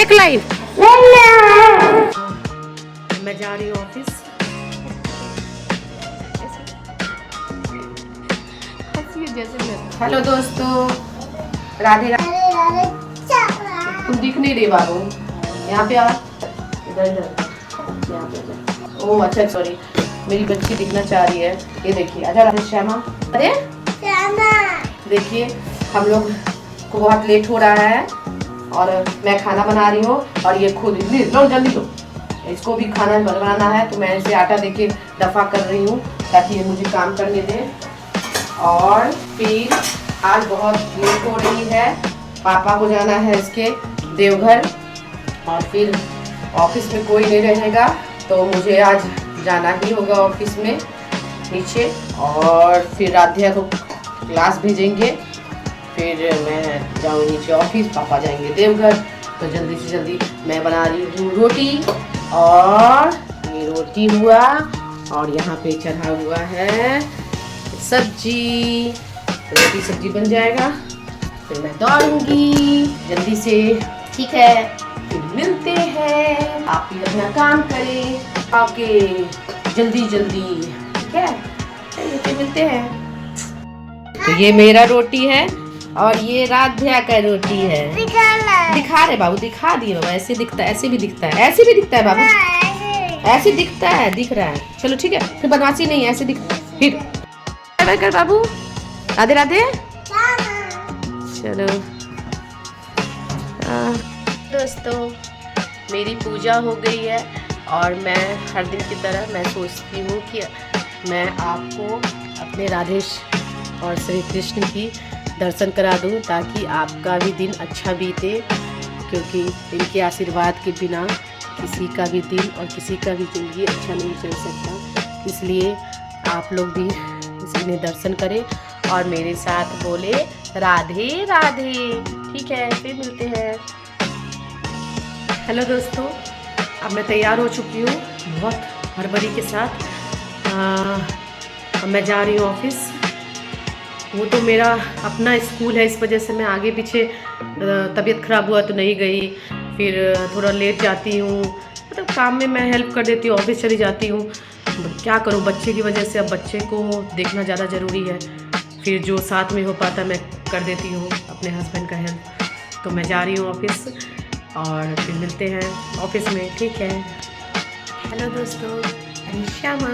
Break line. मैं जा रही हूँ ऑफिस। हेलो दोस्तों, राधे राधे। तुम दिख नहीं रही बाबू, यहाँ पे आ, इधर इधर, यहाँ पे। ओह अच्छा सॉरी, मेरी बच्ची दिखना चाह रही है। ये देखिए, आजा राधे श्यामा। अरे देखिए, हम लोग को बहुत लेट हो रहा है और मैं खाना बना रही हूँ और ये खुद लो जल्दी लो, इसको भी खाना बनाना है तो मैं इसे आटा देके दफा कर रही हूँ ताकि ये मुझे काम करने दे। और फिर आज बहुत लेट हो रही है, पापा को जाना है इसके देवघर और फिर ऑफिस में कोई नहीं रहेगा तो मुझे आज जाना ही होगा ऑफिस में नीचे। और फिर राध्या को क्लास भेजेंगे, फिर मैं जाऊँ नीचे ऑफिस, पापा जाएंगे देवघर। तो जल्दी से जल्दी मैं बना रही हूँ रोटी, और ये रोटी हुआ और यहाँ पे चढ़ा हुआ है सब्जी। रोटी सब्जी बन जाएगा फिर मैं दौड़ूंगी जल्दी से। ठीक है, फिर मिलते हैं। आप भी अपना काम करें आके जल्दी जल्दी, ठीक है? चलिए फिर मिलते हैं। तो ये मेरा रोटी है और ये राध्या का रोटी है। दिखा रहे बाबू, दिखा दिए बाबू। ऐसे दिखता है, ऐसे भी दिखता है, ऐसे भी दिखता है बाबू, ऐसे दिखता है, दिख रहा है। चलो ठीक है, फिर बदमाशी नहीं, ऐसे दिख। फिर कर बाबू, राधे राधे। चलो दोस्तों, मेरी पूजा हो गई है और मैं हर दिन की तरह मैं सोचती हूँ कि मैं आपको अपने राधे और श्री कृष्ण की दर्शन करा दूँ ताकि आपका भी दिन अच्छा बीते, क्योंकि इनके आशीर्वाद के बिना किसी का भी दिन और किसी का भी ज़िंदगी अच्छा नहीं चल सकता। इसलिए आप लोग भी इन्हें दर्शन करें और मेरे साथ बोले राधे राधे। ठीक है, फिर मिलते हैं। हेलो दोस्तों, अब मैं तैयार हो चुकी हूँ बहुत हड़बड़ी के साथ। अब मैं जा रही हूँ ऑफिस। वो तो मेरा अपना स्कूल है, इस वजह से मैं आगे पीछे तबीयत ख़राब हुआ तो नहीं गई, फिर थोड़ा लेट जाती हूँ, मतलब काम में मैं हेल्प कर देती हूँ, ऑफिस चली जाती हूँ। क्या करूँ, बच्चे की वजह से अब बच्चे को देखना ज़्यादा ज़रूरी है। फिर जो साथ में हो पाता मैं कर देती हूँ अपने हस्बैंड का हेल्प। तो मैं जा रही हूँ ऑफिस और फिर मिलते हैं ऑफिस में, ठीक है? हेलो दोस्तों, श्यामा।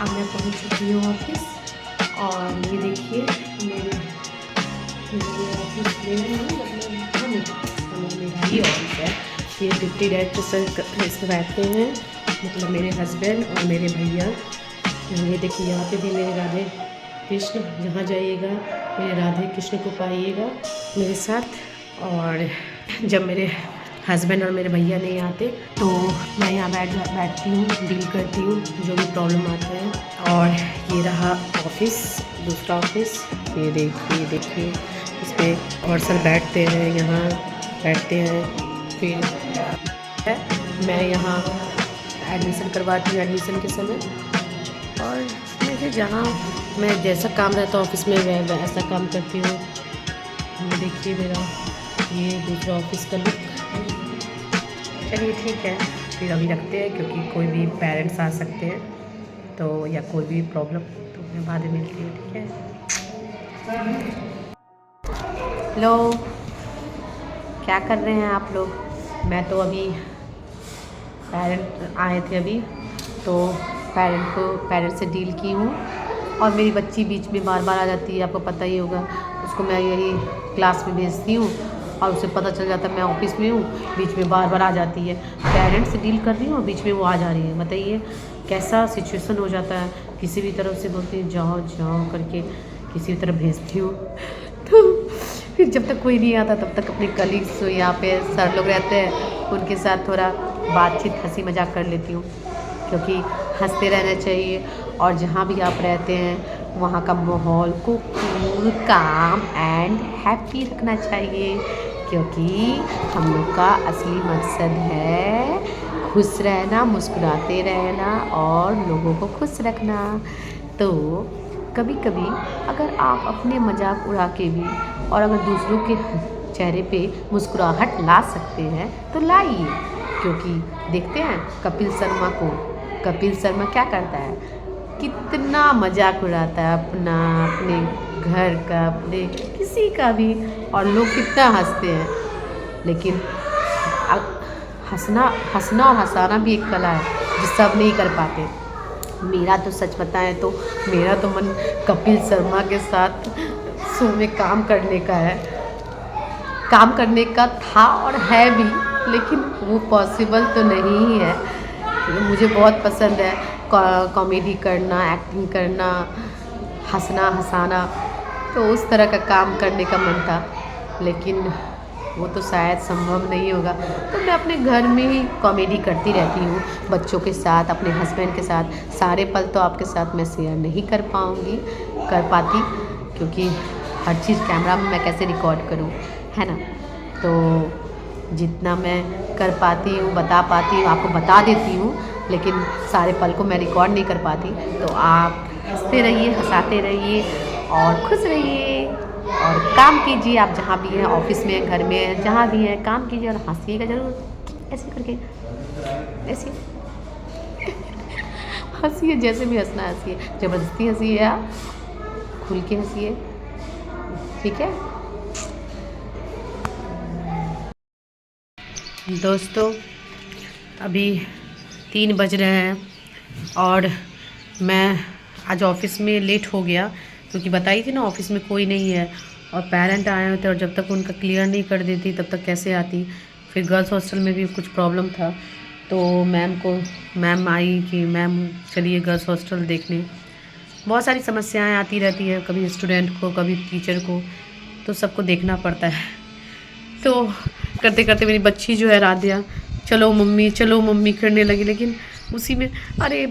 अब मैं पहुँच चुकी हूँ ऑफिस और ये देखिए मेरे ऑफिस में मेरा ही ऑफिस है। ये डिप्टी डायरेक्टर सर इसमें बैठते हैं, मतलब मेरे हस्बैंड और मेरे भैया। ये देखिए यहाँ पे भी मेरे राधे कृष्ण, जहाँ जाइएगा मेरे राधे कृष्ण को पाइएगा मेरे साथ। और जब मेरे हस्बैंड और मेरे भैया नहीं आते तो मैं यहाँ बैठती हूँ, डील करती हूँ जो भी प्रॉब्लम आता है। और ये रहा ऑफिस, दूसरा ऑफिस। ये देखिए इस पर और सर बैठते हैं, यहाँ बैठते हैं। फिर मैं यहाँ एडमिशन करवाती हूँ एडमिशन के समय, और मुझे जहाँ मैं जैसा काम रहता है ऑफिस में मैं ऐसा काम करती हूँ। ये देखिए मेरा ये दूसरा ऑफिस का लुक। चलिए ठीक है, फिर अभी रखते हैं क्योंकि कोई भी पेरेंट्स आ सकते हैं तो, या कोई भी प्रॉब्लम, तो मैं बाद में मिलती हूँ, ठीक है? हेलो, क्या कर रहे हैं आप लोग? मैं तो अभी पेरेंट आए थे अभी, तो पेरेंट से डील की हूँ। और मेरी बच्ची बीच में बार बार आ जाती है, आपको पता ही होगा। उसको मैं यही क्लास में भेजती हूँ और उसे पता चल जाता है मैं ऑफिस में हूँ, बीच में बार बार आ जाती है। पेरेंट से डील कर रही हूँ और बीच में वो आ जा रही है। बताइए कैसा सिचुएशन हो जाता है। किसी भी तरफ से बोलती हूँ जाओ जाओ करके, किसी भी तरफ भेजती हूँ तो फिर जब तक कोई नहीं आता तब तक अपने कलीग्स यहाँ पे सर लोग रहते हैं, उनके साथ थोड़ा बातचीत हंसी मजाक कर लेती हूँ, क्योंकि हंसते रहना चाहिए। और जहाँ भी आप रहते हैं वहाँ का माहौल को कूल, काम एंड हैप्पी रखना चाहिए, क्योंकि हम लोग का असली मकसद है खुश रहना, मुस्कुराते रहना और लोगों को खुश रखना। तो कभी कभी अगर आप अपने मजाक उड़ा के भी और अगर दूसरों के चेहरे पे मुस्कुराहट ला सकते हैं तो लाइए, क्योंकि देखते हैं कपिल शर्मा को। कपिल शर्मा क्या करता है, कितना मजाक उड़ाता है अपना, अपने घर का, अपने किसी का भी, और लोग कितना हंसते हैं। लेकिन हंसना और हंसाना भी एक कला है जो सब नहीं कर पाते। मेरा तो सच बताएं तो मेरा तो मन कपिल शर्मा के साथ शो में काम करने का है, काम करने का था और है भी, लेकिन वो पॉसिबल तो नहीं है। मुझे बहुत पसंद है कॉमेडी करना, एक्टिंग करना, हंसना हंसाना, तो उस तरह का काम करने का मन था, लेकिन वो तो शायद संभव नहीं होगा। तो मैं अपने घर में ही कॉमेडी करती रहती हूँ, बच्चों के साथ, अपने हस्बैंड के साथ। सारे पल तो आपके साथ मैं शेयर नहीं कर पाती, क्योंकि हर चीज़ कैमरा में मैं कैसे रिकॉर्ड करूँ, है ना। तो जितना मैं कर पाती हूँ, बता पाती हूँ, आपको बता देती हूँ, लेकिन सारे पल को मैं रिकॉर्ड नहीं कर पाती। तो आप हंसते रहिए, हंसाते रहिए और खुश रहिए और काम कीजिए। आप जहाँ भी हैं, ऑफिस में, घर में, जहाँ भी हैं, काम कीजिए और हंसिएगा ज़रूर, ऐसे करके, ऐसे हंसिए, जैसे भी हंसना हंसिए, ज़बरदस्ती हंसिए, आप खुल के हंसिए, ठीक है दोस्तों। अभी 3 बज रहे हैं और मैं आज ऑफिस में लेट हो गया, क्योंकि बताई थी ना ऑफिस में कोई नहीं है और पेरेंट आए हुए थे, और जब तक उनका क्लियर नहीं कर देती तब तक कैसे आती। फिर गर्ल्स हॉस्टल में भी कुछ प्रॉब्लम था, तो मैम आई कि मैम चलिए गर्ल्स हॉस्टल देखने। बहुत सारी समस्याएं आती रहती हैं, कभी स्टूडेंट को, कभी टीचर को, तो सबको देखना पड़ता है। तो करते करते मेरी बच्ची जो है राध्या, चलो मम्मी करने लगी। लेकिन उसी में, अरे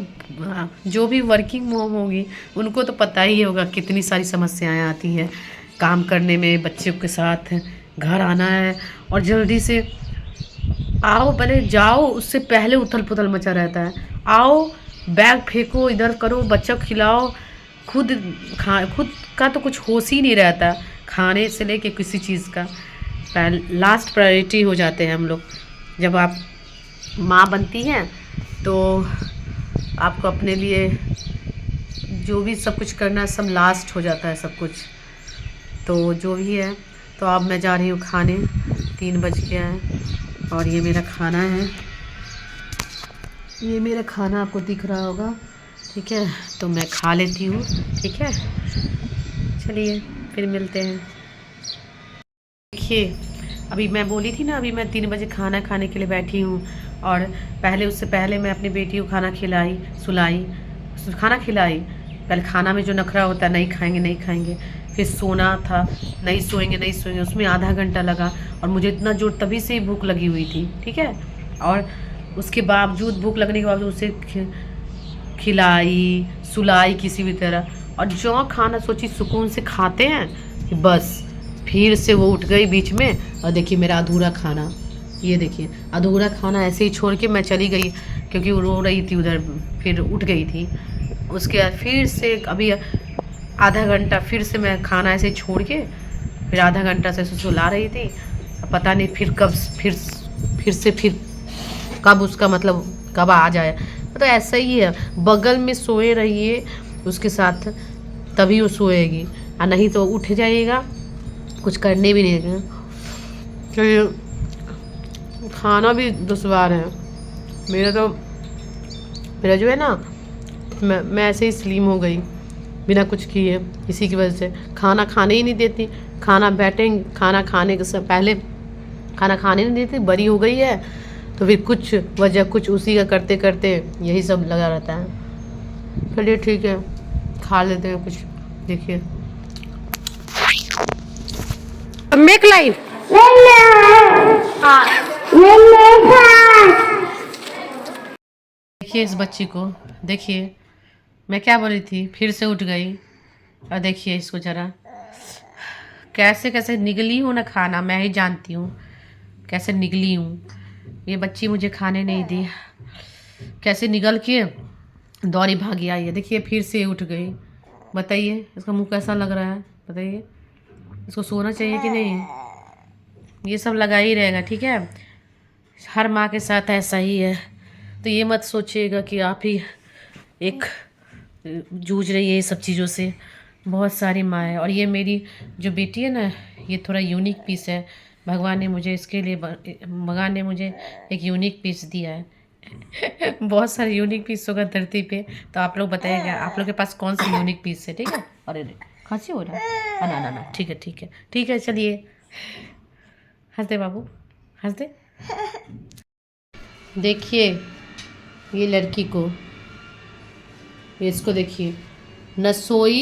जो भी वर्किंग मॉम होगी उनको तो पता ही होगा कितनी सारी समस्याएं आती हैं काम करने में, बच्चों के साथ घर आना है और जल्दी से आओ, पहले जाओ, उससे पहले उथल पुथल मचा रहता है। आओ, बैग फेंको, इधर करो, बच्चा खिलाओ, खुद का तो कुछ होश ही नहीं रहता, खाने से लेके किसी चीज़ का। लास्ट प्रायोरिटी हो जाते हैं हम लोग। जब आप माँ बनती हैं तो आपको अपने लिए जो भी सब कुछ करना है, सब लास्ट हो जाता है सब कुछ। तो जो भी है, तो अब मैं जा रही हूँ खाने, 3 बज गया है और ये मेरा खाना है, ये मेरा खाना आपको दिख रहा होगा, ठीक है। तो मैं खा लेती हूँ, ठीक है, चलिए फिर मिलते हैं। देखिए, अभी मैं बोली थी ना, अभी मैं 3 बजे खाना खाने के लिए बैठी हूँ, और उससे पहले मैं अपनी बेटी को खाना खिलाई, पहले खाना में जो नखरा होता है, नहीं खाएंगे, फिर सोना था, नहीं सोएंगे, उसमें आधा घंटा लगा, और मुझे इतना जोर तभी से ही भूख लगी हुई थी, ठीक है। और उसके बावजूद, भूख लगने के बावजूद उसे खिलाई, सुलाई किसी भी तरह, और जो खाना सोची सुकून से खाते हैं, बस फिर से वो उठ गई बीच में। और देखिए मेरा अधूरा खाना, ये देखिए अधूरा खाना ऐसे ही छोड़ के मैं चली गई, क्योंकि वो रो रही थी उधर, फिर उठ गई थी। उसके बाद फिर से अभी आधा घंटा फिर से मैं खाना ऐसे छोड़ के, फिर आधा घंटा से सुला रही थी। पता नहीं फिर कब उसका मतलब कब आ जाए। तो ऐसा ही है, बगल में सोए रहिए उसके साथ, तभी वो सोएगी, और नहीं तो उठ जाएगा, कुछ करने भी नहीं देगा। तो खाना भी दुश्वार है मेरा जो है ना, मैं ऐसे ही स्लिम हो गई बिना कुछ किए, इसी की वजह से। खाना खाने ही नहीं देती, खाना खाने के पहले खाना खाने नहीं देती, बड़ी हो गई है, तो फिर कुछ उसी का करते करते यही सब लगा रहता है। चलिए ठीक है, खा लेते हैं कुछ। देखिए मेक लाइफ, देखिए इस बच्ची को, देखिए मैं क्या बोली थी, फिर से उठ गई। और देखिए इसको जरा, कैसे निगली हूँ ना खाना, मैं ही जानती हूँ कैसे निगली हूँ। ये बच्ची मुझे खाने नहीं दी, कैसे निगल के दौड़ी भागी आई है। देखिए फिर से उठ गई। बताइए इसका मुंह कैसा लग रहा है, बताइए इसको सोना चाहिए कि नहीं। ये सब लगा ही रहेगा, ठीक है। हर माँ के साथ ऐसा ही है, तो ये मत सोचिएगा कि आप ही एक जूझ रही है ये सब चीज़ों से। बहुत सारी माँ है, और ये मेरी जो बेटी है ना, ये थोड़ा यूनिक पीस है। भगवान ने मुझे इसके लिए भगवान ने मुझे एक यूनिक पीस दिया है। बहुत सारे यूनिक पीस होगा धरती पे, तो आप लोग बताइएगा आप लोग के पास कौन सी यूनिक पीस है, ठीक है। अरे खांसी हो रहा है, ना ना ना, ठीक है ठीक है ठीक है, चलिए हंस दे बाबू, हंस दे। देखिए ये लड़की को, ये इसको देखिए, न सोई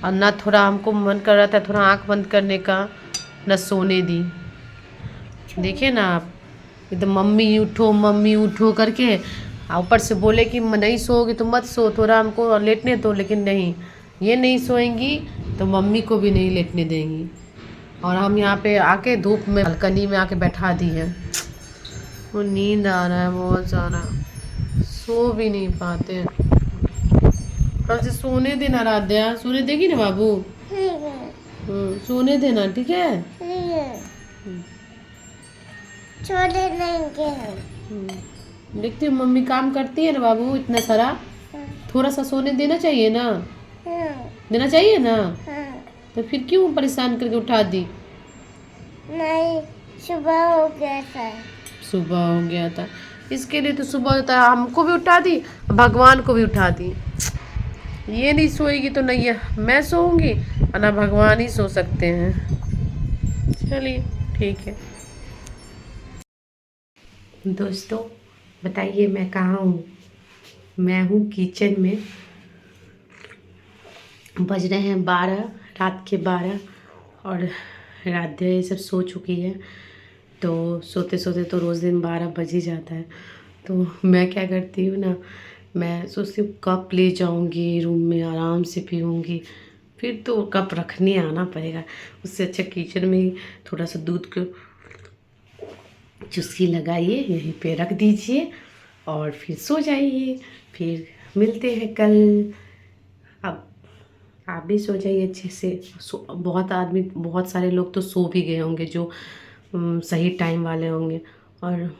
और ना थोड़ा हमको मन कर रहा था थोड़ा आंख बंद करने का, न सोने दी। देखिए ना आप, एकदम मम्मी उठो करके, ऊपर से बोले कि नहीं सोओगे तो मत सो, थोड़ा हमको लेटने दो, लेकिन नहीं, ये नहीं सोएंगी तो मम्मी को भी नहीं लेटने देंगी। और हम यहाँ पे आके धूप में बालकनी में आके बैठा दी है। वो नींद आ रहा है बहुत ज़्यादा, सो भी नहीं पाते। हमसे सोने देना, राध्या सोने देगी ना बाबू। सोने देना, ठीक है। छोड़े देंगे। देखती हूँ मम्मी काम करती है ना बाबू इतना सारा, थोड़ा सा सोने देना चाहिए ना, देना चाहिए ना। तो फिर क्यों परेशान करके उठा दी। नहीं, सुबह हो गया था। सुबह हो गया था, इसके लिए तो सुबह होता है, हमको भी उठा दी, भगवान को भी उठा दी। ये नहीं सोएगी तो नहीं है मैं सोऊंगी, और ना भगवान ही सो सकते हैं। चलिए ठीक है। दोस्तों बताइए मैं कहाँ हूँ। मैं हूँ किचन में, बज रहे हैं 12, रात के 12, और राध्या ये सब सो चुकी है। तो सोते सोते तो रोज़ दिन 12 बज ही जाता है। तो मैं क्या करती हूँ ना, मैं सोचती हूँ कप ले जाऊँगी रूम में, आराम से पीऊँगी, फिर तो कप रखने आना पड़ेगा। उससे अच्छा किचन में ही थोड़ा सा दूध को चुस्की लगाइए, यहीं पे रख दीजिए और फिर सो जाइए। फिर मिलते हैं कल। अब आप भी सो जाइए अच्छे से। बहुत सारे लोग तो सो भी गए होंगे जो सही टाइम वाले होंगे, और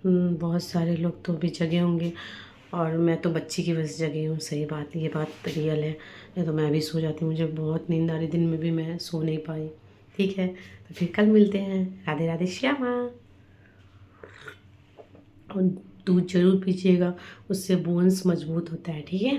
बहुत सारे लोग तो अभी जगे होंगे, और मैं तो बच्ची की वजह से जगी हूँ। सही बात, ये बात रियल है। नहीं तो मैं भी सो जाती हूँ, मुझे बहुत नींद आ रही, दिन में भी मैं सो नहीं पाई। ठीक है, तो फिर कल मिलते हैं। राधे राधे श्यामा। और दूध ज़रूर पीजिएगा, उससे बोन्स मजबूत होता है, ठीक है।